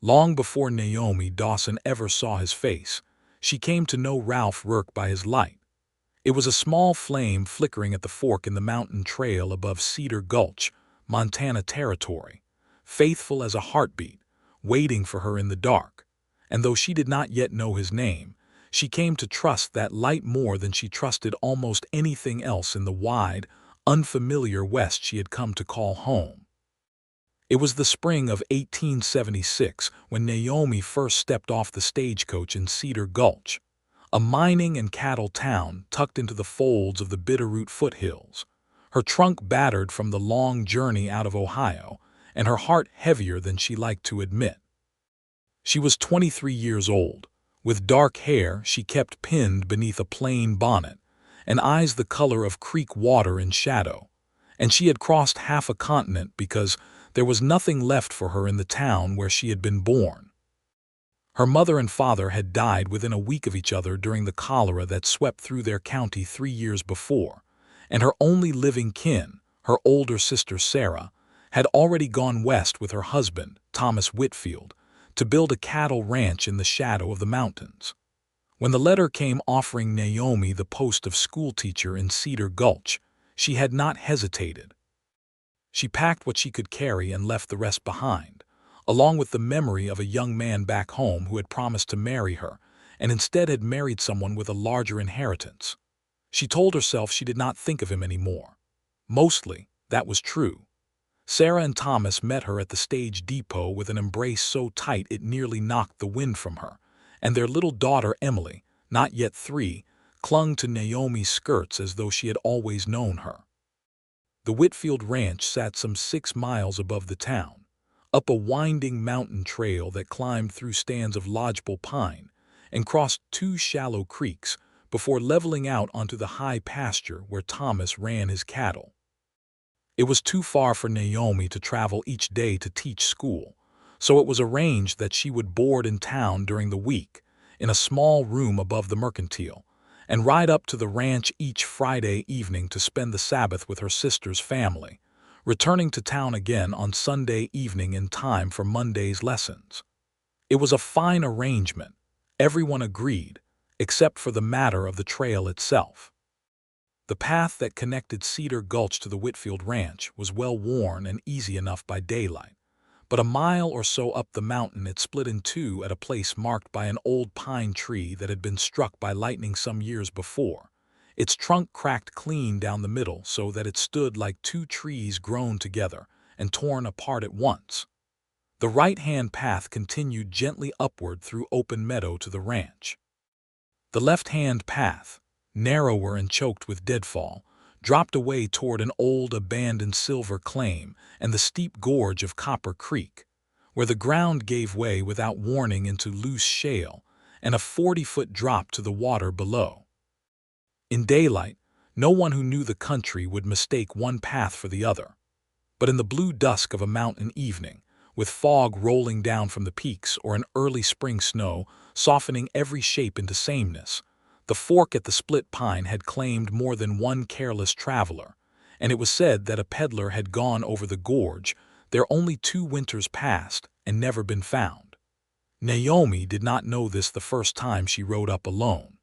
Long before Naomi Dawson ever saw his face, she came to know Rourke by his light. It was a small flame flickering at the fork in the mountain trail above Cedar Gulch, Montana Territory, faithful as a heartbeat, waiting for her in the dark. And though she did not yet know his name, she came to trust that light more than she trusted almost anything else in the wide, unfamiliar West she had come to call home. It was the spring of 1876 when Naomi first stepped off the stagecoach in Cedar Gulch, a mining and cattle town tucked into the folds of the Bitterroot foothills, her trunk battered from the long journey out of Ohio, and her heart heavier than she liked to admit. She was 23 years old, with dark hair she kept pinned beneath a plain bonnet, and eyes the color of creek water in shadow, and she had crossed half a continent because there was nothing left for her in the town where she had been born. Her mother and father had died within a week of each other during the cholera that swept through their county 3 years before, and her only living kin, her older sister Sarah, had already gone west with her husband, Thomas Whitfield, to build a cattle ranch in the shadow of the mountains. When the letter came offering Naomi the post of schoolteacher in Cedar Gulch, she had not hesitated. She packed what she could carry and left the rest behind, along with the memory of a young man back home who had promised to marry her and instead had married someone with a larger inheritance. She told herself she did not think of him anymore. Mostly, that was true. Sarah and Thomas met her at the stage depot with an embrace so tight it nearly knocked the wind from her, and their little daughter Emily, not yet 3, clung to Naomi's skirts as though she had always known her. The Whitfield Ranch sat some 6 miles above the town, up a winding mountain trail that climbed through stands of lodgepole pine and crossed 2 shallow creeks before leveling out onto the high pasture where Thomas ran his cattle. It was too far for Naomi to travel each day to teach school, so it was arranged that she would board in town during the week, in a small room above the mercantile, and ride up to the ranch each Friday evening to spend the Sabbath with her sister's family, returning to town again on Sunday evening in time for Monday's lessons. It was a fine arrangement, everyone agreed, except for the matter of the trail itself. The path that connected Cedar Gulch to the Whitfield Ranch was well worn and easy enough by daylight, but a mile or so up the mountain it split in two at a place marked by an old pine tree that had been struck by lightning some years before, its trunk cracked clean down the middle so that it stood like 2 trees grown together and torn apart at once. The right-hand path continued gently upward through open meadow to the ranch. The left-hand path, narrower and choked with deadfall, dropped away toward an old abandoned silver claim and the steep gorge of Copper Creek, where the ground gave way without warning into loose shale and a 40-foot drop to the water below. In daylight, no one who knew the country would mistake one path for the other. But in the blue dusk of a mountain evening, with fog rolling down from the peaks or an early spring snow softening every shape into sameness, the fork at the split pine had claimed more than one careless traveler, and it was said that a peddler had gone over the gorge, there only 2 winters past, and never been found. Naomi did not know this the first time she rode up alone.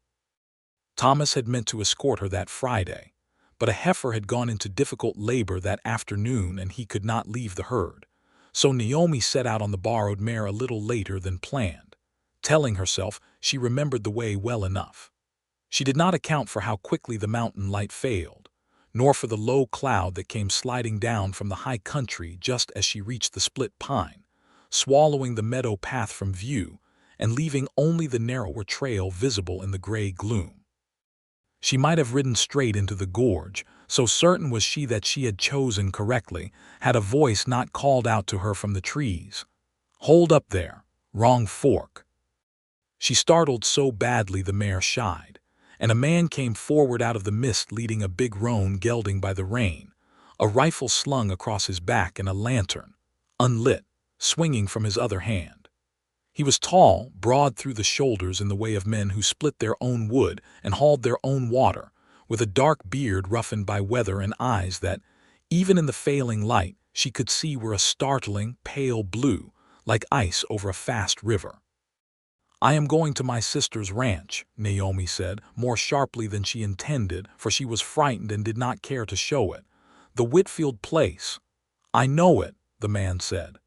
Thomas had meant to escort her that Friday, but a heifer had gone into difficult labor that afternoon and he could not leave the herd, so Naomi set out on the borrowed mare a little later than planned, telling herself she remembered the way well enough. She did not account for how quickly the mountain light failed, nor for the low cloud that came sliding down from the high country just as she reached the split pine, swallowing the meadow path from view and leaving only the narrower trail visible in the gray gloom. She might have ridden straight into the gorge, so certain was she that she had chosen correctly, had a voice not called out to her from the trees. "Hold up there, wrong fork." She startled so badly the mare shied, and a man came forward out of the mist leading a big roan gelding by the rein, a rifle slung across his back and a lantern, unlit, swinging from his other hand. He was tall, broad through the shoulders in the way of men who split their own wood and hauled their own water, with a dark beard roughened by weather and eyes that, even in the failing light, she could see were a startling, pale blue, like ice over a fast river. "I am going to my sister's ranch," Naomi said, more sharply than she intended, for she was frightened and did not care to show it. "The Whitfield place." "I know it," the man said.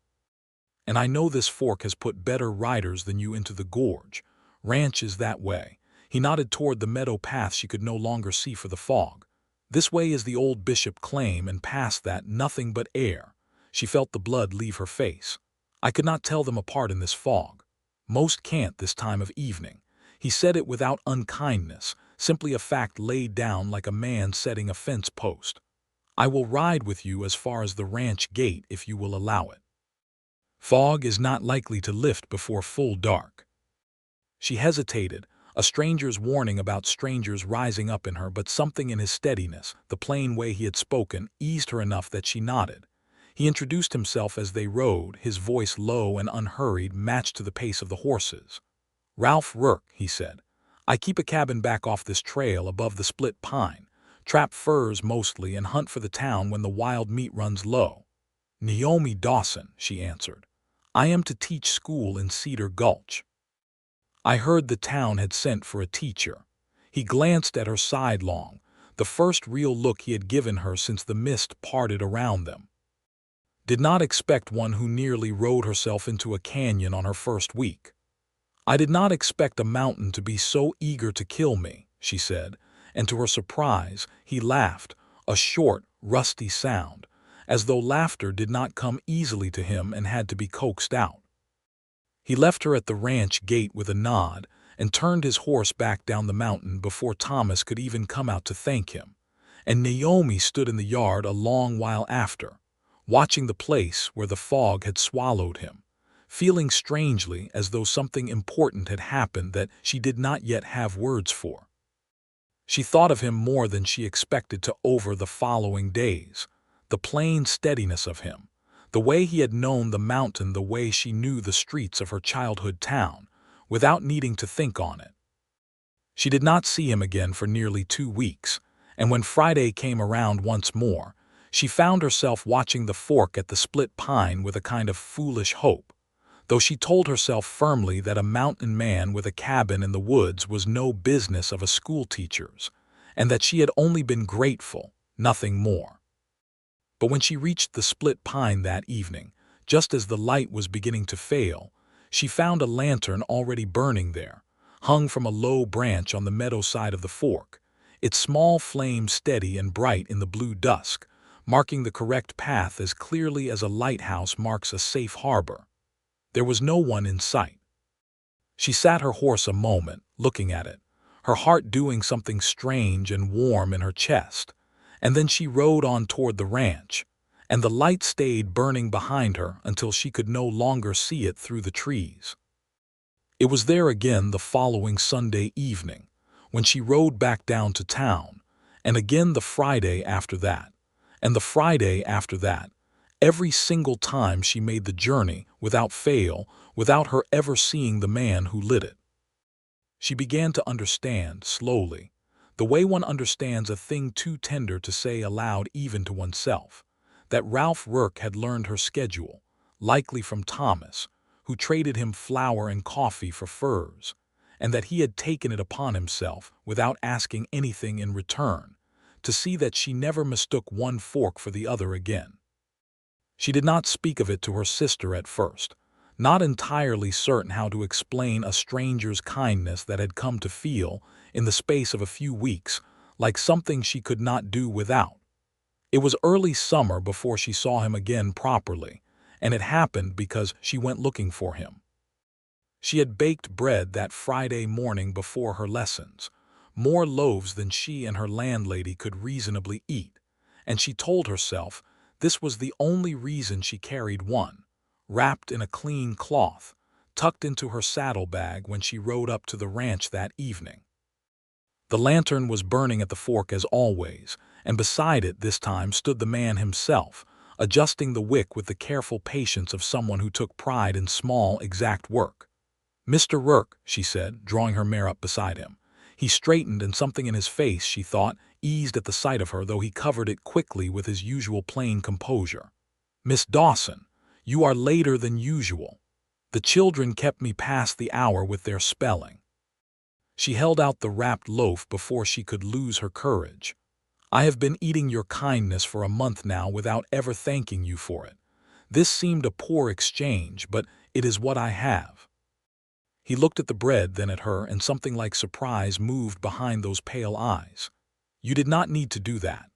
"And I know this fork has put better riders than you into the gorge. Ranch is that way." He nodded toward the meadow path she could no longer see for the fog. "This way is the old Bishop claim, and past that nothing but air." She felt the blood leave her face. "I could not tell them apart in this fog. Most can't this time of evening." He said it without unkindness, simply a fact laid down like a man setting a fence post. "I will ride with you as far as the ranch gate if you will allow it. Fog is not likely to lift before full dark." She hesitated, a stranger's warning about strangers rising up in her, but something in his steadiness, the plain way he had spoken, eased her enough that she nodded. He introduced himself as they rode, his voice low and unhurried, matched to the pace of the horses. "Ralph Rourke," he said. "I keep a cabin back off this trail above the split pine. Trap furs mostly and hunt for the town when the wild meat runs low." "Naomi Dawson," she answered. "I am to teach school in Cedar Gulch." "I heard the town had sent for a teacher." He glanced at her sidelong, the first real look he had given her since the mist parted around them. "Did not expect one who nearly rode herself into a canyon on her first week." "I did not expect a mountain to be so eager to kill me," she said, and to her surprise, he laughed, a short, rusty sound, as though laughter did not come easily to him and had to be coaxed out. He left her at the ranch gate with a nod and turned his horse back down the mountain before Thomas could even come out to thank him, and Naomi stood in the yard a long while after, watching the place where the fog had swallowed him, feeling strangely as though something important had happened that she did not yet have words for. She thought of him more than she expected to over the following days, the plain steadiness of him, the way he had known the mountain, the way she knew the streets of her childhood town, without needing to think on it. She did not see him again for nearly 2 weeks, and when Friday came around once more, she found herself watching the fork at the split pine with a kind of foolish hope, though she told herself firmly that a mountain man with a cabin in the woods was no business of a schoolteacher's, and that she had only been grateful, nothing more. But when she reached the split pine that evening, just as the light was beginning to fail, she found a lantern already burning there, hung from a low branch on the meadow side of the fork, its small flame steady and bright in the blue dusk, marking the correct path as clearly as a lighthouse marks a safe harbor. There was no one in sight. She sat her horse a moment, looking at it, her heart doing something strange and warm in her chest, and then she rode on toward the ranch, and the light stayed burning behind her until she could no longer see it through the trees. It was there again the following Sunday evening, when she rode back down to town, and again the Friday after that, and the Friday after that, every single time she made the journey without fail, without her ever seeing the man who lit it. She began to understand, slowly, the way one understands a thing too tender to say aloud even to oneself, that Ralph Rourke had learned her schedule, likely from Thomas, who traded him flour and coffee for furs, and that he had taken it upon himself, without asking anything in return, to see that she never mistook one fork for the other again. She did not speak of it to her sister at first, not entirely certain how to explain a stranger's kindness that had come to feel, in the space of a few weeks, like something she could not do without. It was early summer before she saw him again properly, and it happened because she went looking for him. She had baked bread that Friday morning before her lessons, more loaves than she and her landlady could reasonably eat, and she told herself this was the only reason she carried one, wrapped in a clean cloth, tucked into her saddlebag when she rode up to the ranch that evening. The lantern was burning at the fork as always, and beside it this time stood the man himself, adjusting the wick with the careful patience of someone who took pride in small, exact work. "Mr. Rourke," she said, drawing her mare up beside him. He straightened, and something in his face, she thought, eased at the sight of her, though he covered it quickly with his usual plain composure. "Miss Dawson, you are later than usual." The children kept me past the hour with their spelling." She held out the wrapped loaf before she could lose her courage. "I have been eating your kindness for a month now without ever thanking you for it. This seemed a poor exchange, but it is what I have." He looked at the bread, then at her, and something like surprise moved behind those pale eyes. "You did not need to do that."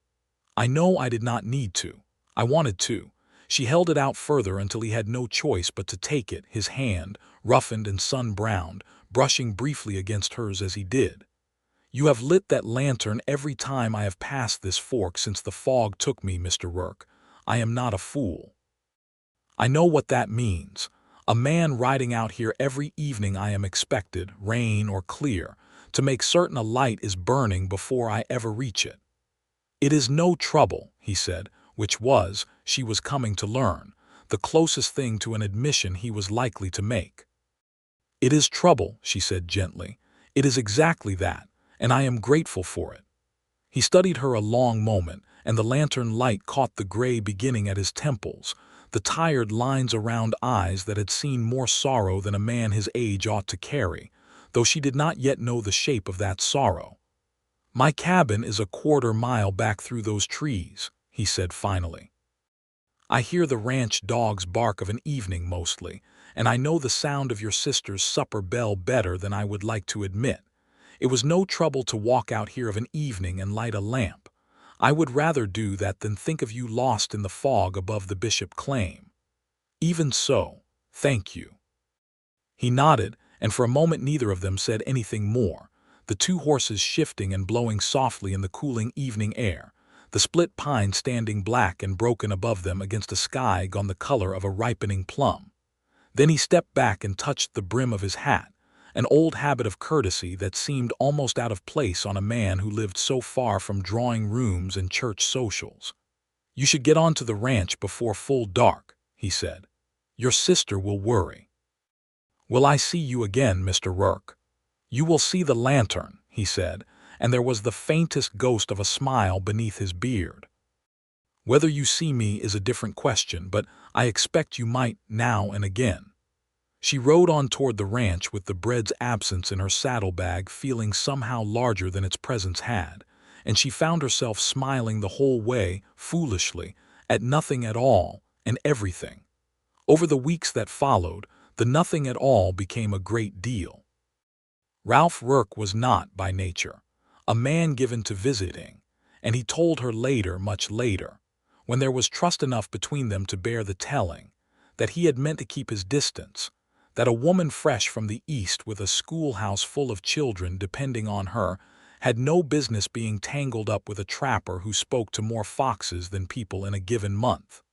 "I know I did not need to. I wanted to." She held it out further until he had no choice but to take it, his hand, roughened and sun-browned, brushing briefly against hers as he did. "You have lit that lantern every time I have passed this fork since the fog took me, Mr. Rourke. I am not a fool. I know what that means. A man riding out here every evening I am expected, rain or clear, to make certain a light is burning before I ever reach it." "It is no trouble," he said, which was, she was coming to learn, the closest thing to an admission he was likely to make. "It is trouble," she said gently. "It is exactly that, and I am grateful for it." He studied her a long moment, and the lantern light caught the gray beginning at his temples, the tired lines around eyes that had seen more sorrow than a man his age ought to carry, though she did not yet know the shape of that sorrow. "My cabin is a quarter-mile back through those trees," he said finally. "I hear the ranch dogs bark of an evening mostly, and I know the sound of your sister's supper bell better than I would like to admit. It was no trouble to walk out here of an evening and light a lamp. I would rather do that than think of you lost in the fog above the Bishop claim. Even so, thank you." He nodded, and for a moment neither of them said anything more, the two horses shifting and blowing softly in the cooling evening air, the split pine standing black and broken above them against a sky gone the color of a ripening plum. Then he stepped back and touched the brim of his hat, an old habit of courtesy that seemed almost out of place on a man who lived so far from drawing rooms and church socials. "You should get on to the ranch before full dark," he said. "Your sister will worry." "Will I see you again, Mr. Rourke?" "You will see the lantern," he said, and there was the faintest ghost of a smile beneath his beard. "Whether you see me is a different question, but I expect you might now and again." She rode on toward the ranch with the bread's absence in her saddlebag feeling somehow larger than its presence had, and she found herself smiling the whole way, foolishly, at nothing at all and everything. Over the weeks that followed, the nothing at all became a great deal. Ralph Rourke was not, by nature, a man given to visiting, and he told her later, much later, when there was trust enough between them to bear the telling, that he had meant to keep his distance, that a woman fresh from the East with a schoolhouse full of children depending on her had no business being tangled up with a trapper who spoke to more foxes than people in a given month.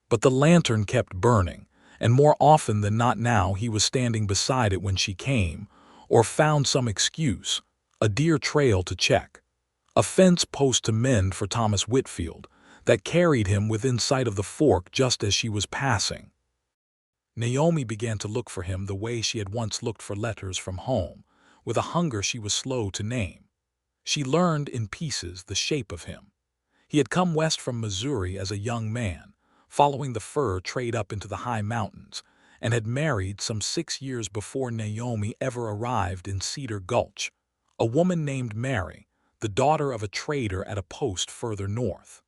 But the lantern kept burning, and more often than not now he was standing beside it when she came, or found some excuse, a deer trail to check, a fence post to mend for Thomas Whitfield, that carried him within sight of the fork just as she was passing. Naomi began to look for him the way she had once looked for letters from home, with a hunger she was slow to name. She learned in pieces the shape of him. He had come west from Missouri as a young man, following the fur trade up into the high mountains, and had married some 6 years before Naomi ever arrived in Cedar Gulch, a woman named Mary, the daughter of a trader at a post further north.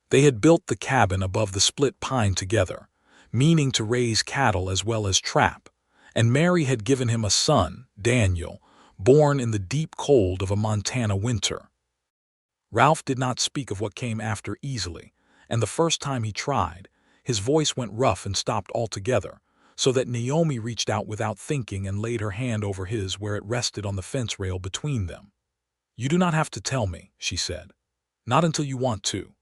They had built the cabin above the split pine together, meaning to raise cattle as well as trap, and Mary had given him a son, Daniel, born in the deep cold of a Montana winter. Ralph did not speak of what came after easily, and the first time he tried, his voice went rough and stopped altogether, so that Naomi reached out without thinking and laid her hand over his where it rested on the fence rail between them. "You do not have to tell me," she said. "Not until you want to."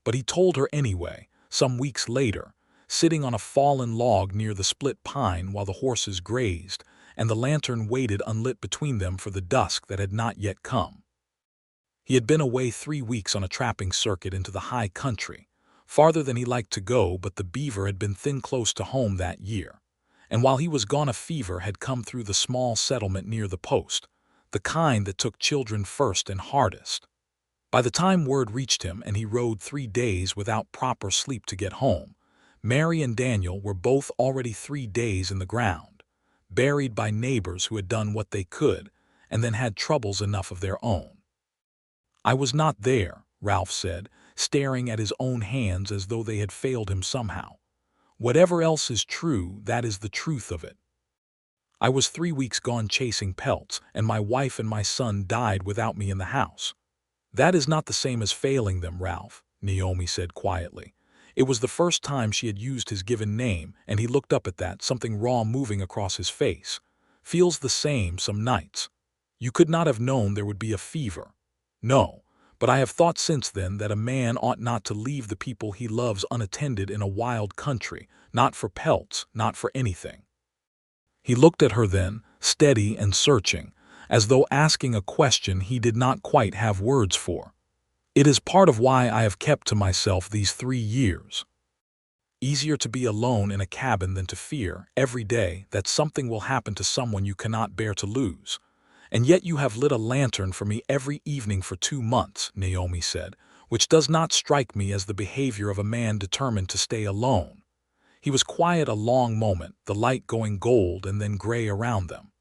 But he told her anyway, some weeks later, sitting on a fallen log near the split pine while the horses grazed, and the lantern waited unlit between them for the dusk that had not yet come. He had been away 3 weeks on a trapping circuit into the high country, farther than he liked to go, but the beaver had been thin close to home that year, and while he was gone a fever had come through the small settlement near the post, the kind that took children first and hardest. By the time word reached him and he rode 3 days without proper sleep to get home, Mary and Daniel were both already 3 days in the ground, buried by neighbors who had done what they could and then had troubles enough of their own. "I was not there," Ralph said, staring at his own hands as though they had failed him somehow. "Whatever else is true, that is the truth of it. I was 3 weeks gone chasing pelts, and my wife and my son died without me in the house." "That is not the same as failing them, Ralph," Naomi said quietly. It was the first time she had used his given name, and he looked up at that, something raw moving across his face. "Feels the same some nights. You could not have known there would be a fever." "No, but I have thought since then that a man ought not to leave the people he loves unattended in a wild country, not for pelts, not for anything." He looked at her then, steady and searching, as though asking a question he did not quite have words for. "It is part of why I have kept to myself these 3 years. Easier to be alone in a cabin than to fear, every day, that something will happen to someone you cannot bear to lose. And yet you have lit a lantern for me every evening for 2 months, Naomi said, which does not strike me as the behavior of a man determined to stay alone." He was quiet a long moment, the light going gold and then gray around them.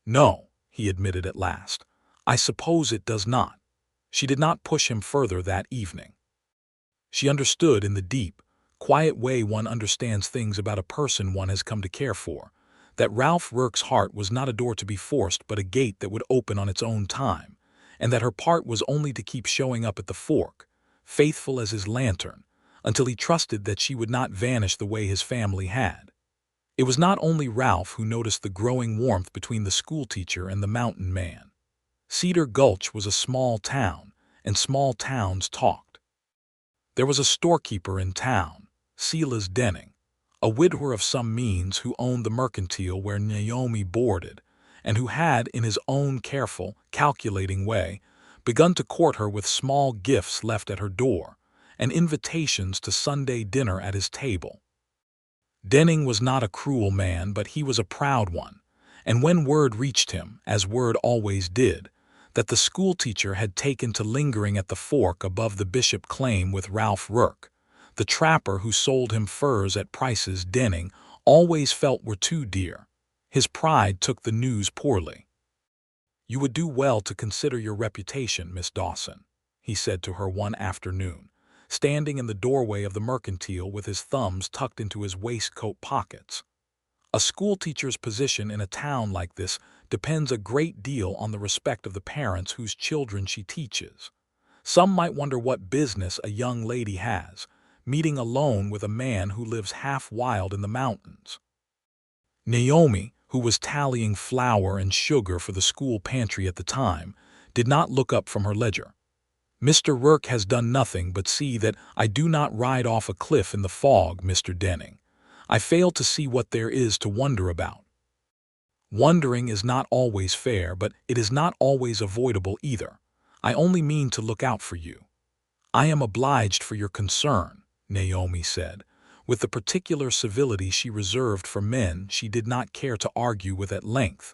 "No," he admitted at last. "I suppose it does not." She did not push him further that evening. She understood in the deep, quiet way one understands things about a person one has come to care for, that Ralph Rourke's heart was not a door to be forced but a gate that would open on its own time, and that her part was only to keep showing up at the fork, faithful as his lantern, until he trusted that she would not vanish the way his family had. It was not only Ralph who noticed the growing warmth between the schoolteacher and the mountain man. Cedar Gulch was a small town, and small towns talked. There was a storekeeper in town, Silas Denning, a widower of some means who owned the mercantile where Naomi boarded, and who had, in his own careful, calculating way, begun to court her with small gifts left at her door, and invitations to Sunday dinner at his table. Denning was not a cruel man, but he was a proud one, and when word reached him, as word always did, that the schoolteacher had taken to lingering at the fork above the Bishop claim with Ralph Rourke, the trapper who sold him furs at prices Denning always felt were too dear, his pride took the news poorly. "You would do well to consider your reputation, Miss Dawson," he said to her one afternoon, standing in the doorway of the mercantile with his thumbs tucked into his waistcoat pockets. "A schoolteacher's position in a town like this depends a great deal on the respect of the parents whose children she teaches. Some might wonder what business a young lady has, meeting alone with a man who lives half wild in the mountains." Naomi, who was tallying flour and sugar for the school pantry at the time, did not look up from her ledger. "Mr. Rourke has done nothing but see that I do not ride off a cliff in the fog, Mr. Denning. I fail to see what there is to wonder about." "Wondering is not always fair, but it is not always avoidable either. I only mean to look out for you." "I am obliged for your concern," Naomi said, with the particular civility she reserved for men she did not care to argue with at length,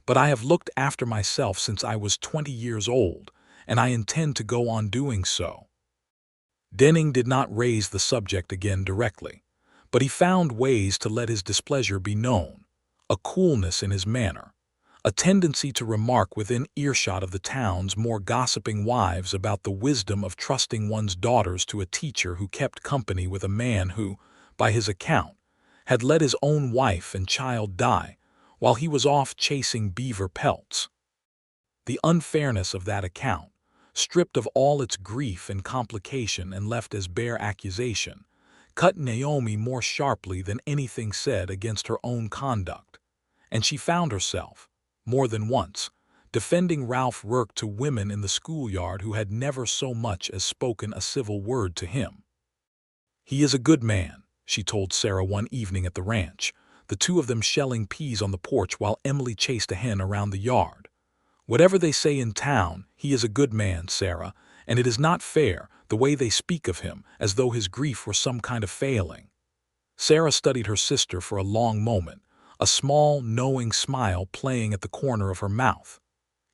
"but I have looked after myself since I was 20 years old, and I intend to go on doing so." Denning did not raise the subject again directly, but he found ways to let his displeasure be known, a coolness in his manner, a tendency to remark within earshot of the town's more gossiping wives about the wisdom of trusting one's daughters to a teacher who kept company with a man who, by his account, had let his own wife and child die while he was off chasing beaver pelts. The unfairness of that account, stripped of all its grief and complication and left as bare accusation, cut Naomi more sharply than anything said against her own conduct, and she found herself, more than once, defending Ralph Rourke to women in the schoolyard who had never so much as spoken a civil word to him. "He is a good man," she told Sarah one evening at the ranch, the two of them shelling peas on the porch while Emily chased a hen around the yard. "Whatever they say in town, he is a good man, Sarah, and it is not fair, the way they speak of him, as though his grief were some kind of failing." Sarah studied her sister for a long moment, a small, knowing smile playing at the corner of her mouth.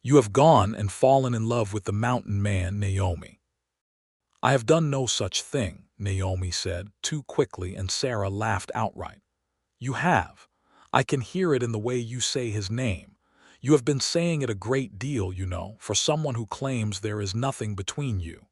"You have gone and fallen in love with the mountain man, Naomi." "I have done no such thing," Naomi said, too quickly, and Sarah laughed outright. You have. I can hear it in the way you say his name. You have been saying it a great deal, you know, for someone who claims there is nothing between you.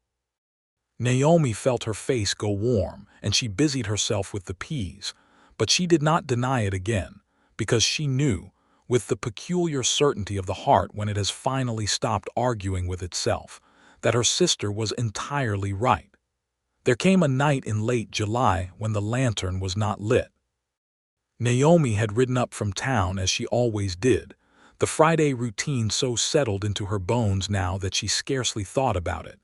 Naomi felt her face go warm, and she busied herself with the peas, but she did not deny it again, because she knew, with the peculiar certainty of the heart when it has finally stopped arguing with itself, that her sister was entirely right. There came a night in late July when the lantern was not lit. Naomi had ridden up from town as she always did, the Friday routine so settled into her bones now that she scarcely thought about it.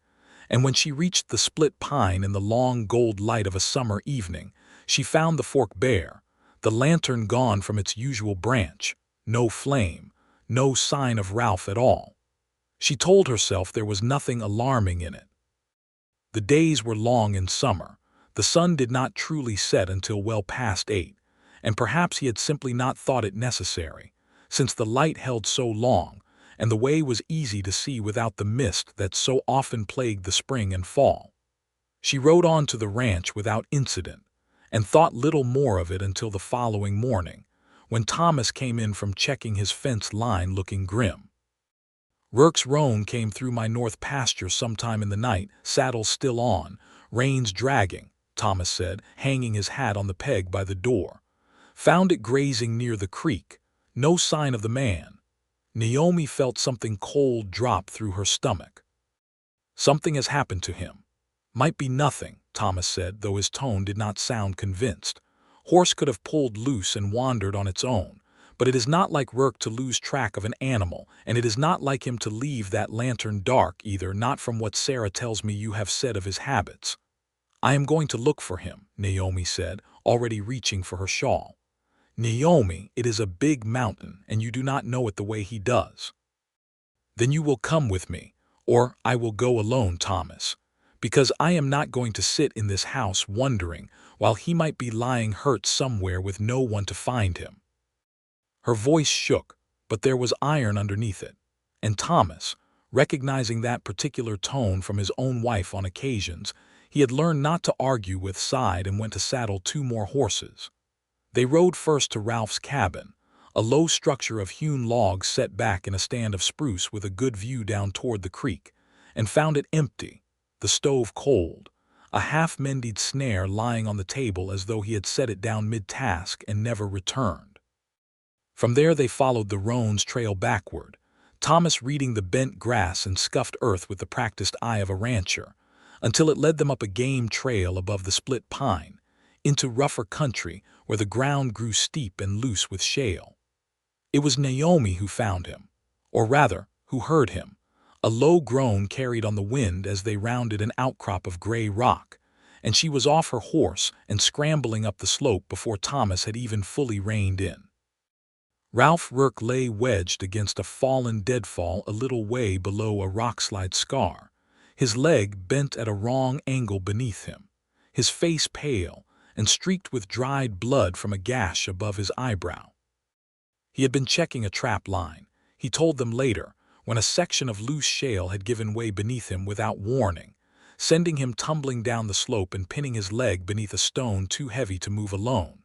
And when she reached the split pine in the long gold light of a summer evening, she found the fork bare, the lantern gone from its usual branch, no flame, no sign of Ralph at all. She told herself there was nothing alarming in it. The days were long in summer. The sun did not truly set until well past 8, and perhaps he had simply not thought it necessary, since the light held so long, and the way was easy to see without the mist that so often plagued the spring and fall. She rode on to the ranch without incident, and thought little more of it until the following morning, when Thomas came in from checking his fence line looking grim. Rourke's roan came through my north pasture sometime in the night, saddle still on, reins dragging, Thomas said, hanging his hat on the peg by the door. Found it grazing near the creek. No sign of the man. Naomi felt something cold drop through her stomach. Something has happened to him. Might be nothing, Thomas said, though his tone did not sound convinced. Horse could have pulled loose and wandered on its own. But it is not like Rourke to lose track of an animal, and it is not like him to leave that lantern dark either, not from what Sarah tells me you have said of his habits. I am going to look for him, Naomi said, already reaching for her shawl. Naomi, it is a big mountain, and you do not know it the way he does. Then you will come with me, or I will go alone, Thomas, because I am not going to sit in this house wondering while he might be lying hurt somewhere with no one to find him. Her voice shook, but there was iron underneath it, and Thomas, recognizing that particular tone from his own wife on occasions, he had learned not to argue with, sighed and went to saddle 2 more horses. They rode first to Ralph's cabin, a low structure of hewn logs set back in a stand of spruce with a good view down toward the creek, and found it empty, the stove cold, a half-mended snare lying on the table as though he had set it down mid-task and never returned. From there they followed the roan's trail backward, Thomas reading the bent grass and scuffed earth with the practiced eye of a rancher, until it led them up a game trail above the split pine, into rougher country where the ground grew steep and loose with shale. It was Naomi who found him, or rather, who heard him, a low groan carried on the wind as they rounded an outcrop of gray rock, and she was off her horse and scrambling up the slope before Thomas had even fully reined in. Ralph Rourke lay wedged against a fallen deadfall a little way below a rockslide scar, his leg bent at a wrong angle beneath him, his face pale and streaked with dried blood from a gash above his eyebrow. He had been checking a trap line, he told them later, when a section of loose shale had given way beneath him without warning, sending him tumbling down the slope and pinning his leg beneath a stone too heavy to move alone.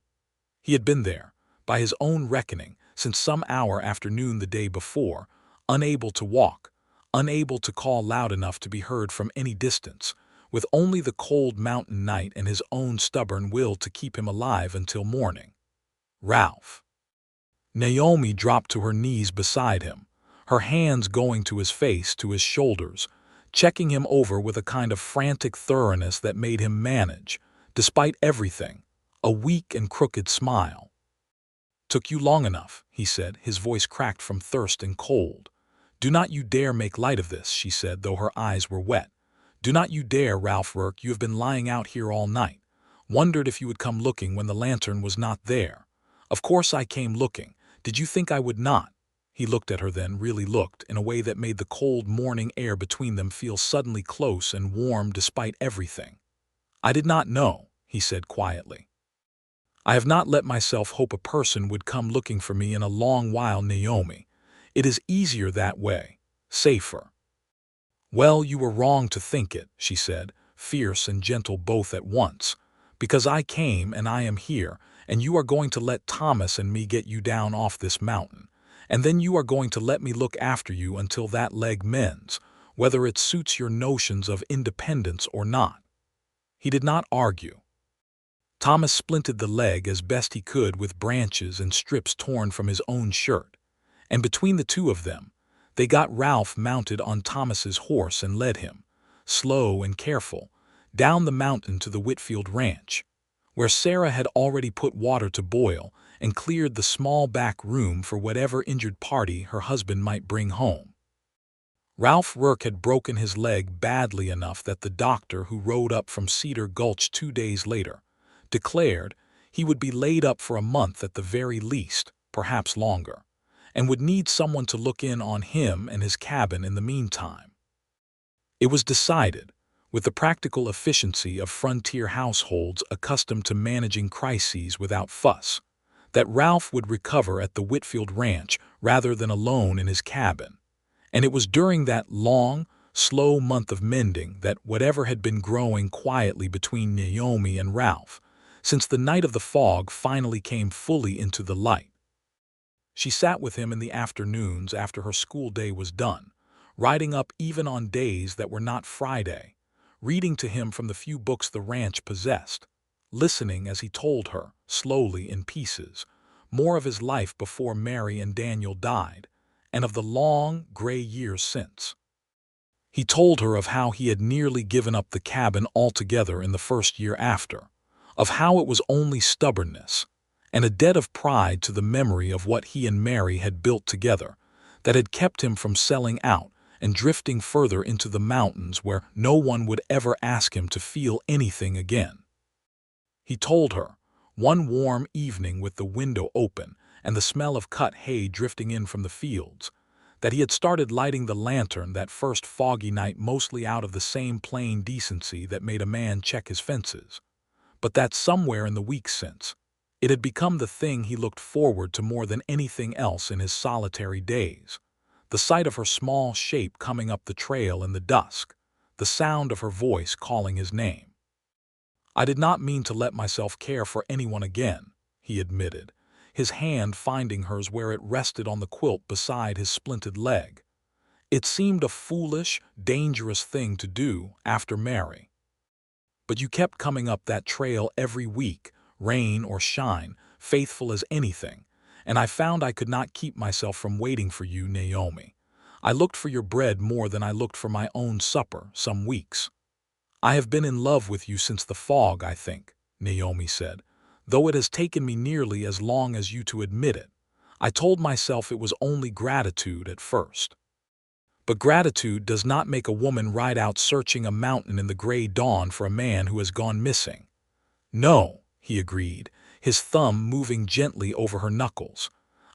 He had been there, by his own reckoning, since some hour after noon the day before, unable to walk, unable to call loud enough to be heard from any distance, with only the cold mountain night and his own stubborn will to keep him alive until morning. Ralph. Naomi dropped to her knees beside him, her hands going to his face, to his shoulders, checking him over with a kind of frantic thoroughness that made him manage, despite everything, a weak and crooked smile. "Took you long enough," he said, his voice cracked from thirst and cold. "Do not you dare make light of this," she said, though her eyes were wet. "Do not you dare, Ralph Rourke, you have been lying out here all night. Wondered if you would come looking when the lantern was not there. Of course I came looking. Did you think I would not?" He looked at her then, really looked, in a way that made the cold morning air between them feel suddenly close and warm despite everything. "I did not know," he said quietly. "I have not let myself hope a person would come looking for me in a long while, Naomi. It is easier that way, safer." "Well, you were wrong to think it," she said, fierce and gentle both at once. Because I came and I am here, and you are going to let Thomas and me get you down off this mountain. And then you are going to let me look after you until that leg mends, whether it suits your notions of independence or not." He did not argue. Thomas splinted the leg as best he could with branches and strips torn from his own shirt, and between the two of them, they got Ralph mounted on Thomas's horse and led him, slow and careful, down the mountain to the Whitfield ranch, where Sarah had already put water to boil and cleared the small back room for whatever injured party her husband might bring home. Ralph Rourke had broken his leg badly enough that the doctor who rode up from Cedar Gulch 2 days later declared he would be laid up for a month at the very least, perhaps longer, and would need someone to look in on him and his cabin in the meantime. It was decided, with the practical efficiency of frontier households accustomed to managing crises without fuss, that Ralph would recover at the Whitfield ranch rather than alone in his cabin. And it was during that long, slow month of mending that whatever had been growing quietly between Naomi and Ralph, since the night of the fog finally came fully into the light. She sat with him in the afternoons after her school day was done, riding up even on days that were not Friday, reading to him from the few books the ranch possessed, listening as he told her, slowly in pieces, more of his life before Mary and Daniel died, and of the long, gray years since. He told her of how he had nearly given up the cabin altogether in the first year after, of how it was only stubbornness, and a debt of pride to the memory of what he and Mary had built together, that had kept him from selling out and drifting further into the mountains where no one would ever ask him to feel anything again. He told her, one warm evening with the window open and the smell of cut hay drifting in from the fields, that he had started lighting the lantern that first foggy night mostly out of the same plain decency that made a man check his fences, but that somewhere in the weeks since, it had become the thing he looked forward to more than anything else in his solitary days. The sight of her small shape coming up the trail in the dusk, the sound of her voice calling his name. "I did not mean to let myself care for anyone again," he admitted, his hand finding hers where it rested on the quilt beside his splinted leg. "It seemed a foolish, dangerous thing to do after Mary. But you kept coming up that trail every week, rain or shine, faithful as anything, and I found I could not keep myself from waiting for you, Naomi. I looked for your bread more than I looked for my own supper some weeks." "I have been in love with you since the fog, I think," Naomi said, "though it has taken me nearly as long as you to admit it. I told myself it was only gratitude at first. But gratitude does not make a woman ride out searching a mountain in the gray dawn for a man who has gone missing." "No," he agreed, his thumb moving gently over her knuckles.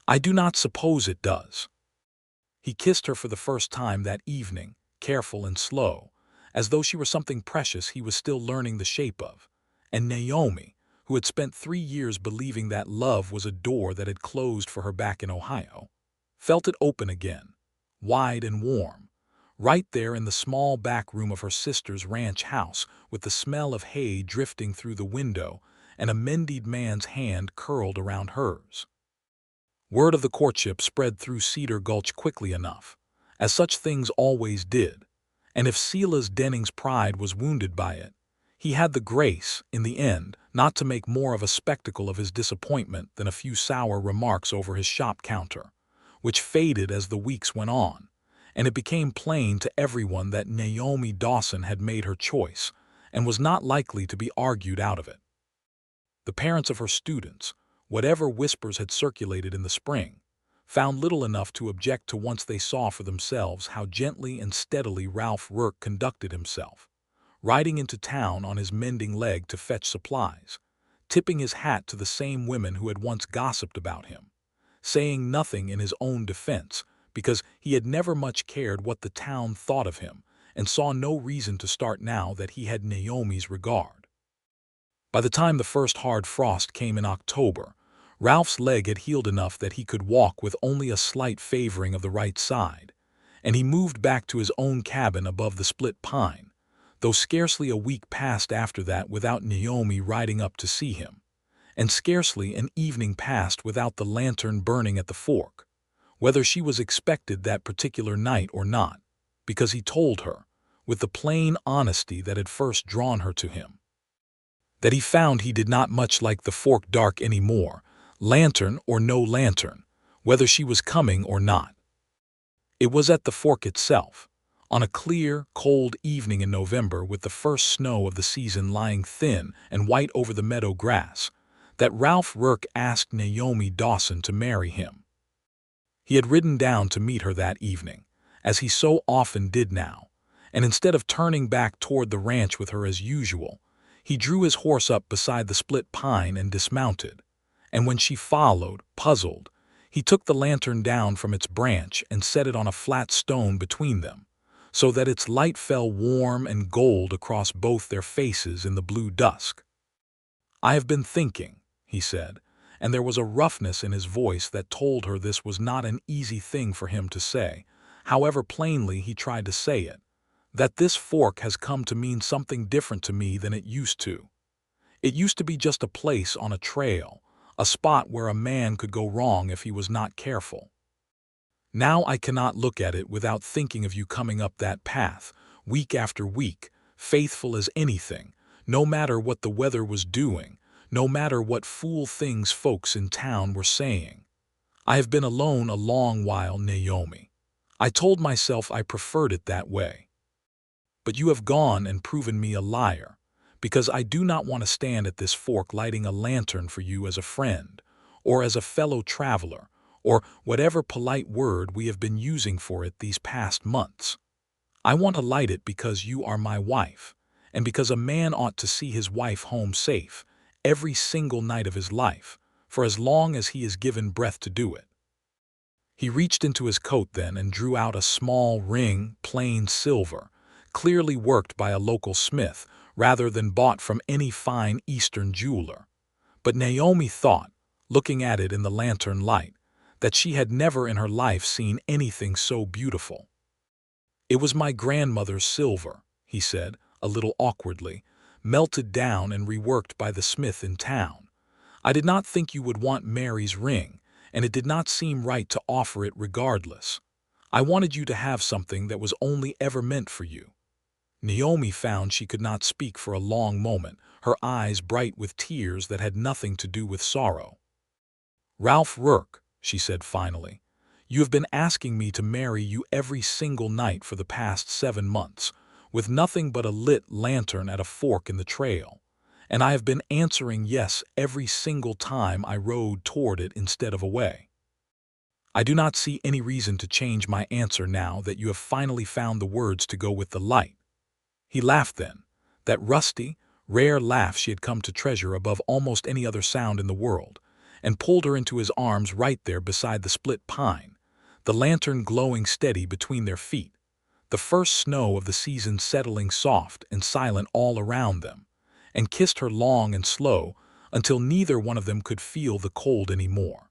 "I do not suppose it does." He kissed her for the first time that evening, careful and slow, as though she were something precious he was still learning the shape of, and Naomi, who had spent 3 years believing that love was a door that had closed for her back in Ohio, felt it open again, wide and warm, right there in the small back room of her sister's ranch house, with the smell of hay drifting through the window and a mended man's hand curled around hers. Word of the courtship spread through Cedar Gulch quickly enough, as such things always did, and if Silas Denning's pride was wounded by it, he had the grace, in the end, not to make more of a spectacle of his disappointment than a few sour remarks over his shop counter, which faded as the weeks went on, and it became plain to everyone that Naomi Dawson had made her choice and was not likely to be argued out of it. The parents of her students, whatever whispers had circulated in the spring, found little enough to object to once they saw for themselves how gently and steadily Ralph Rourke conducted himself, riding into town on his mending leg to fetch supplies, tipping his hat to the same women who had once gossiped about him, saying nothing in his own defense because he had never much cared what the town thought of him and saw no reason to start now that he had Naomi's regard. By the time the first hard frost came in October, Ralph's leg had healed enough that he could walk with only a slight favoring of the right side, and he moved back to his own cabin above the split pine, though scarcely a week passed after that without Naomi riding up to see him, and scarcely an evening passed without the lantern burning at the fork, whether she was expected that particular night or not, because he told her, with the plain honesty that had first drawn her to him, that he found he did not much like the fork dark any more, lantern or no lantern, whether she was coming or not. It was at the fork itself, on a clear, cold evening in November with the first snow of the season lying thin and white over the meadow grass, that Ralph Rourke asked Naomi Dawson to marry him. He had ridden down to meet her that evening, as he so often did now, and instead of turning back toward the ranch with her as usual, he drew his horse up beside the split pine and dismounted, and when she followed, puzzled, he took the lantern down from its branch and set it on a flat stone between them, so that its light fell warm and gold across both their faces in the blue dusk. "I have been thinking," he said, and there was a roughness in his voice that told her this was not an easy thing for him to say, however plainly he tried to say it, "that this fork has come to mean something different to me than it used to. It used to be just a place on a trail, a spot where a man could go wrong if he was not careful. Now I cannot look at it without thinking of you coming up that path, week after week, faithful as anything, no matter what the weather was doing, no matter what fool things folks in town were saying. I have been alone a long while, Naomi. I told myself I preferred it that way. But you have gone and proven me a liar, because I do not want to stand at this fork lighting a lantern for you as a friend, or as a fellow traveler, or whatever polite word we have been using for it these past months. I want to light it because you are my wife, and because a man ought to see his wife home safe every single night of his life, for as long as he is given breath to do it." He reached into his coat then and drew out a small ring, plain silver, clearly worked by a local smith rather than bought from any fine Eastern jeweler. But Naomi thought, looking at it in the lantern light, that she had never in her life seen anything so beautiful. "It was my grandmother's silver," he said, a little awkwardly, "melted down and reworked by the smith in town. I did not think you would want Mary's ring, and it did not seem right to offer it regardless. I wanted you to have something that was only ever meant for you." Naomi found she could not speak for a long moment, her eyes bright with tears that had nothing to do with sorrow. "Ralph Rourke," she said finally, "you have been asking me to marry you every single night for the past 7 months, with nothing but a lit lantern at a fork in the trail, and I have been answering yes every single time I rode toward it instead of away. I do not see any reason to change my answer now that you have finally found the words to go with the light." He laughed then, that rusty, rare laugh she had come to treasure above almost any other sound in the world, and pulled her into his arms right there beside the split pine, the lantern glowing steady between their feet, the first snow of the season settling soft and silent all around them, and kissed her long and slow until neither one of them could feel the cold any more.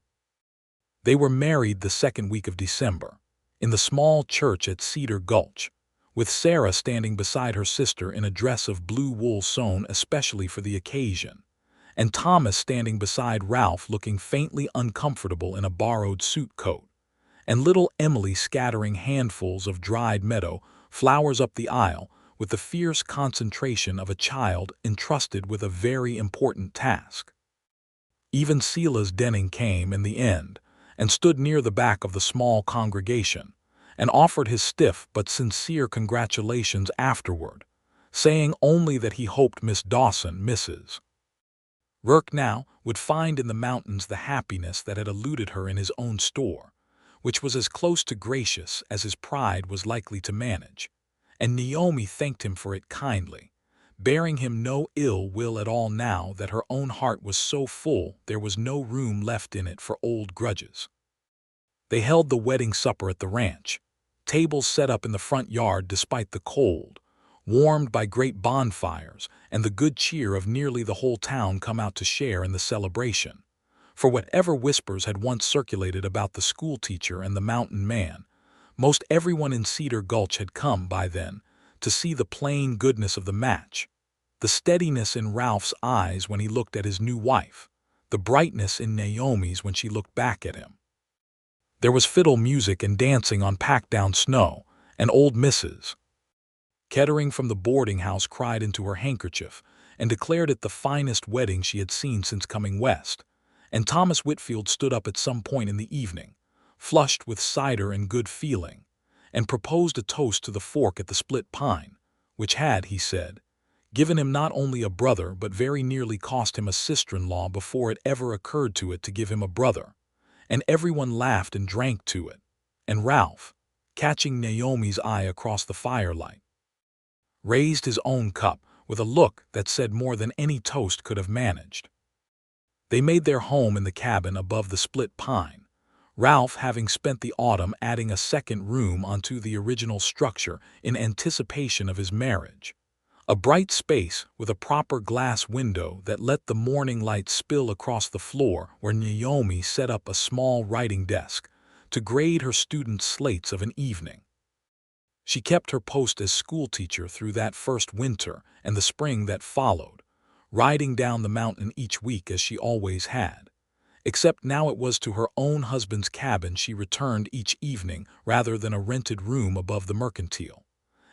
They were married the second week of December, in the small church at Cedar Gulch, with Sarah standing beside her sister in a dress of blue wool sewn especially for the occasion, and Thomas standing beside Ralph looking faintly uncomfortable in a borrowed suit coat, and little Emily scattering handfuls of dried meadow flowers up the aisle with the fierce concentration of a child entrusted with a very important task. Even Silas Denning came in the end and stood near the back of the small congregation, and offered his stiff but sincere congratulations afterward, saying only that he hoped Miss Dawson, Mrs. Rourke now, would find in the mountains the happiness that had eluded her in his own store, which was as close to gracious as his pride was likely to manage, and Naomi thanked him for it kindly, bearing him no ill will at all now that her own heart was so full there was no room left in it for old grudges. They held the wedding supper at the ranch, tables set up in the front yard despite the cold, warmed by great bonfires and the good cheer of nearly the whole town come out to share in the celebration. For whatever whispers had once circulated about the schoolteacher and the mountain man, most everyone in Cedar Gulch had come by then to see the plain goodness of the match, the steadiness in Ralph's eyes when he looked at his new wife, the brightness in Naomi's when she looked back at him. There was fiddle music and dancing on packed-down snow, and old Mrs. Kettering from the boarding house cried into her handkerchief and declared it the finest wedding she had seen since coming west, and Thomas Whitfield stood up at some point in the evening, flushed with cider and good feeling, and proposed a toast to the fork at the split pine, which had, he said, given him not only a brother but very nearly cost him a sister-in-law before it ever occurred to it to give him a brother, and everyone laughed and drank to it, and Ralph, catching Naomi's eye across the firelight, raised his own cup with a look that said more than any toast could have managed. They made their home in the cabin above the split pine, Ralph having spent the autumn adding a second room onto the original structure in anticipation of his marriage. A bright space with a proper glass window that let the morning light spill across the floor where Naomi set up a small writing desk to grade her students' slates of an evening. She kept her post as schoolteacher through that first winter and the spring that followed, riding down the mountain each week as she always had, except now it was to her own husband's cabin she returned each evening rather than a rented room above the mercantile.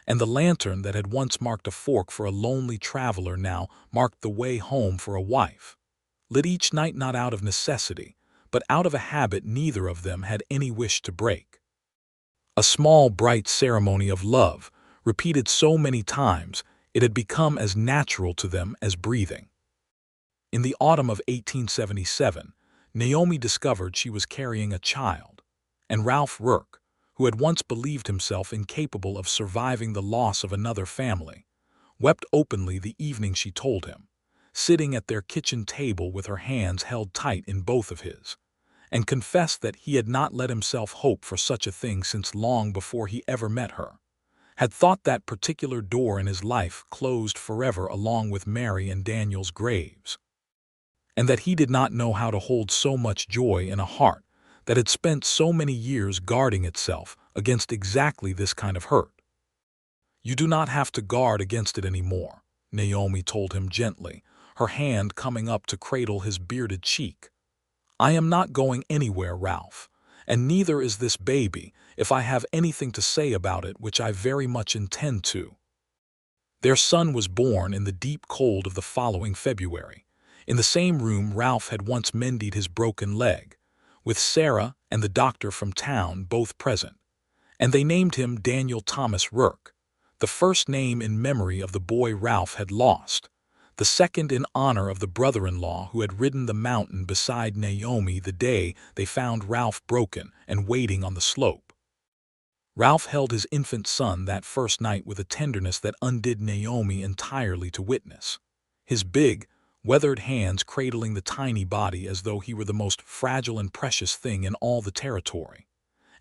And the lantern that had once marked a fork for a lonely traveler now marked the way home for a wife, lit each night not out of necessity, but out of a habit neither of them had any wish to break. A small, bright ceremony of love, repeated so many times it had become as natural to them as breathing. In the autumn of 1877, Naomi discovered she was carrying a child, and Ralph Rourke, who had once believed himself incapable of surviving the loss of another family, wept openly the evening she told him, sitting at their kitchen table with her hands held tight in both of his, and confessed that he had not let himself hope for such a thing since long before he ever met her, had thought that particular door in his life closed forever along with Mary and Daniel's graves, and that he did not know how to hold so much joy in a heart that had spent so many years guarding itself against exactly this kind of hurt. "You do not have to guard against it any more," Naomi told him gently, her hand coming up to cradle his bearded cheek. "I am not going anywhere, Ralph, and neither is this baby, if I have anything to say about it, which I very much intend to." Their son was born in the deep cold of the following February, in the same room Ralph had once mended his broken leg, with Sarah and the doctor from town both present, and they named him Daniel Thomas Rourke, the first name in memory of the boy Ralph had lost, the second in honor of the brother-in-law who had ridden the mountain beside Naomi the day they found Ralph broken and waiting on the slope. Ralph held his infant son that first night with a tenderness that undid Naomi entirely to witness, his big, weathered hands cradling the tiny body as though he were the most fragile and precious thing in all the territory.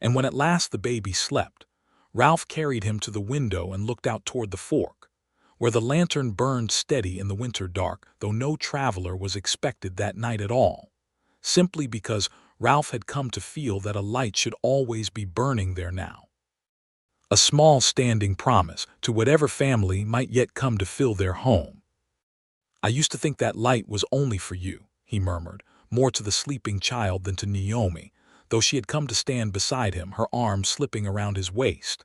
And when at last the baby slept, Ralph carried him to the window and looked out toward the fork, where the lantern burned steady in the winter dark, though no traveler was expected that night at all, simply because Ralph had come to feel that a light should always be burning there now. A small standing promise to whatever family might yet come to fill their home. "I used to think that light was only for you," he murmured, more to the sleeping child than to Naomi, though she had come to stand beside him, her arm slipping around his waist.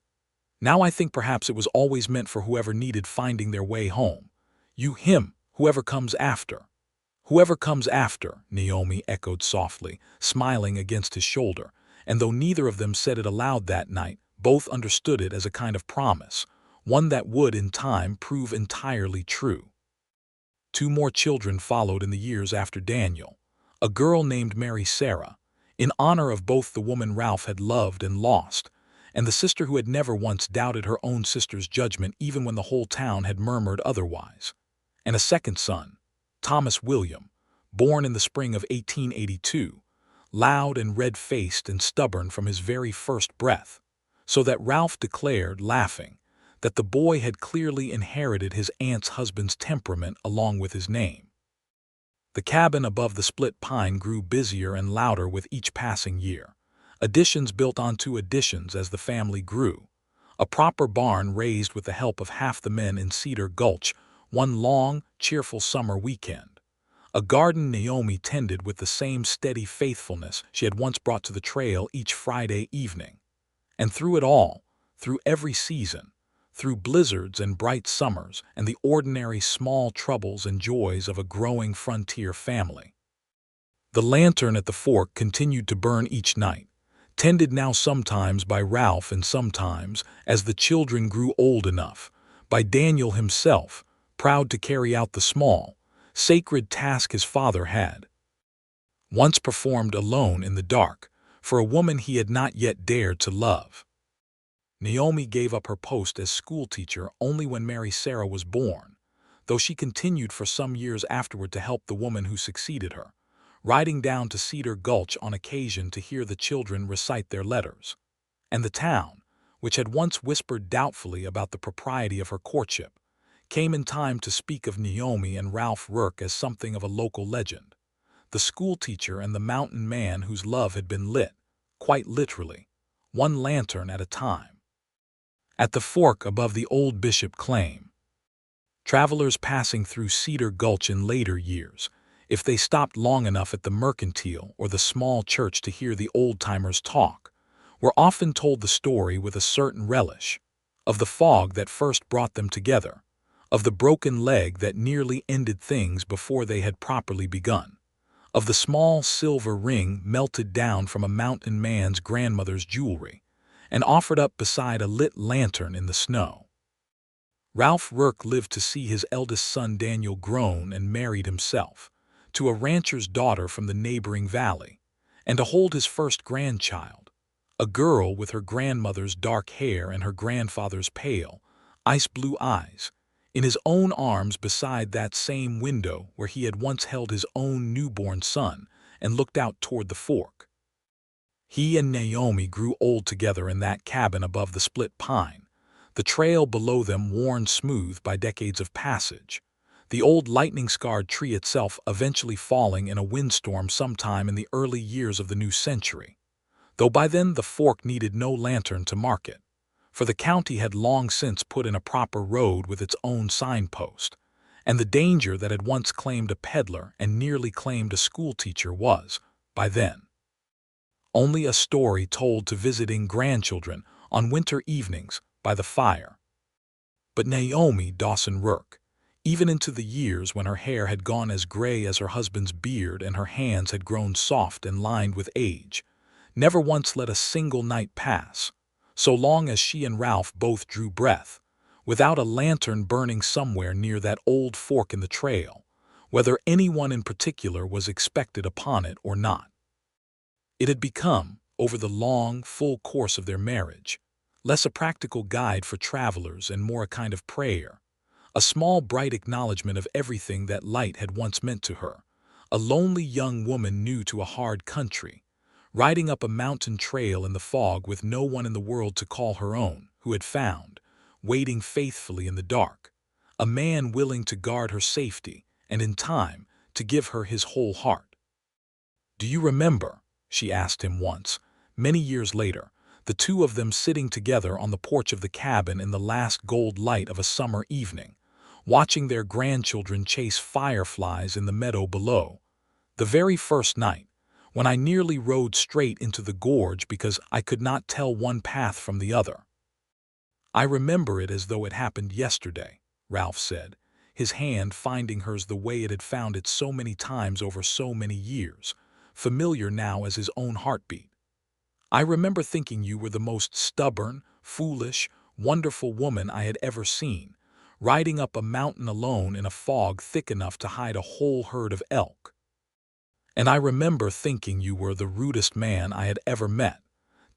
"Now I think perhaps it was always meant for whoever needed finding their way home. Him, whoever comes after." "Whoever comes after," Naomi echoed softly, smiling against his shoulder, and though neither of them said it aloud that night, both understood it as a kind of promise, one that would in time prove entirely true. 2 more children followed in the years after Daniel, a girl named Mary Sarah, in honor of both the woman Ralph had loved and lost, and the sister who had never once doubted her own sister's judgment even when the whole town had murmured otherwise, and a second son, Thomas William, born in the spring of 1882, loud and red-faced and stubborn from his very first breath, so that Ralph declared, laughing, that the boy had clearly inherited his aunt's husband's temperament along with his name. The cabin above the split pine grew busier and louder with each passing year, additions built onto additions as the family grew, a proper barn raised with the help of half the men in Cedar Gulch, one long, cheerful summer weekend. A garden Naomi tended with the same steady faithfulness she had once brought to the trail each Friday evening. And through it all, through every season, through blizzards and bright summers and the ordinary small troubles and joys of a growing frontier family, the lantern at the fork continued to burn each night, tended now sometimes by Ralph and sometimes, as the children grew old enough, by Daniel himself, proud to carry out the small, sacred task his father had once performed alone in the dark, for a woman he had not yet dared to love. Naomi gave up her post as schoolteacher only when Mary Sarah was born, though she continued for some years afterward to help the woman who succeeded her, riding down to Cedar Gulch on occasion to hear the children recite their letters. And the town, which had once whispered doubtfully about the propriety of her courtship, came in time to speak of Naomi and Ralph Rourke as something of a local legend, the schoolteacher and the mountain man whose love had been lit, quite literally, one lantern at a time, at the fork above the old Bishop claim. Travelers passing through Cedar Gulch in later years, if they stopped long enough at the mercantile or the small church to hear the old-timers talk, were often told the story with a certain relish, of the fog that first brought them together, of the broken leg that nearly ended things before they had properly begun, of the small silver ring melted down from a mountain man's grandmother's jewelry and offered up beside a lit lantern in the snow. Ralph Rourke lived to see his eldest son Daniel grown and married himself, to a rancher's daughter from the neighboring valley, and to hold his first grandchild, a girl with her grandmother's dark hair and her grandfather's pale, ice-blue eyes, in his own arms beside that same window where he had once held his own newborn son and looked out toward the fork. He and Naomi grew old together in that cabin above the split pine, the trail below them worn smooth by decades of passage, the old lightning-scarred tree itself eventually falling in a windstorm sometime in the early years of the new century, though by then the fork needed no lantern to mark it, for the county had long since put in a proper road with its own signpost, and the danger that had once claimed a peddler and nearly claimed a schoolteacher was, by then, only a story told to visiting grandchildren on winter evenings by the fire. But Naomi Dawson Rourke, even into the years when her hair had gone as gray as her husband's beard and her hands had grown soft and lined with age, never once let a single night pass, so long as she and Ralph both drew breath, without a lantern burning somewhere near that old fork in the trail, whether anyone in particular was expected upon it or not. It had become, over the long, full course of their marriage, less a practical guide for travelers and more a kind of prayer, a small bright acknowledgement of everything that light had once meant to her, a lonely young woman new to a hard country, riding up a mountain trail in the fog with no one in the world to call her own, who had found, waiting faithfully in the dark, a man willing to guard her safety and in time to give her his whole heart. "Do you remember," she asked him once, many years later, the two of them sitting together on the porch of the cabin in the last gold light of a summer evening, watching their grandchildren chase fireflies in the meadow below, the very first night, when I nearly rode straight into the gorge because I could not tell one path from the other? "I remember it as though it happened yesterday," Ralph said, his hand finding hers the way it had found it so many times over so many years, familiar now as his own heartbeat. "I remember thinking you were the most stubborn, foolish, wonderful woman I had ever seen, riding up a mountain alone in a fog thick enough to hide a whole herd of elk. And I remember thinking you were the rudest man I had ever met,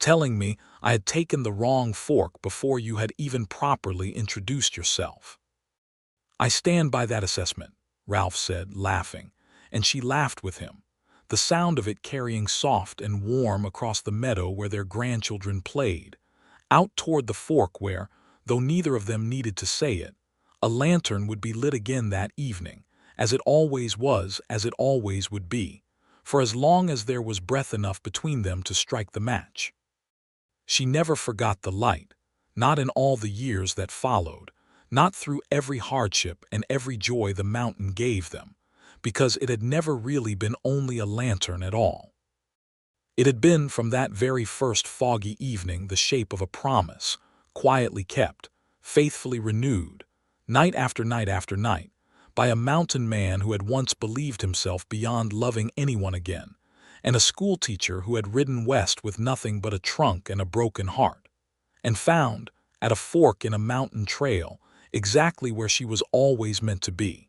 telling me I had taken the wrong fork before you had even properly introduced yourself." "I stand by that assessment," Ralph said, laughing, and she laughed with him, the sound of it carrying soft and warm across the meadow where their grandchildren played, out toward the fork where, though neither of them needed to say it, a lantern would be lit again that evening, as it always was, as it always would be, for as long as there was breath enough between them to strike the match. She never forgot the light, not in all the years that followed, not through every hardship and every joy the mountain gave them, because it had never really been only a lantern at all. It had been from that very first foggy evening the shape of a promise, quietly kept, faithfully renewed, night after night after night, by a mountain man who had once believed himself beyond loving anyone again, and a schoolteacher who had ridden west with nothing but a trunk and a broken heart, and found, at a fork in a mountain trail, exactly where she was always meant to be.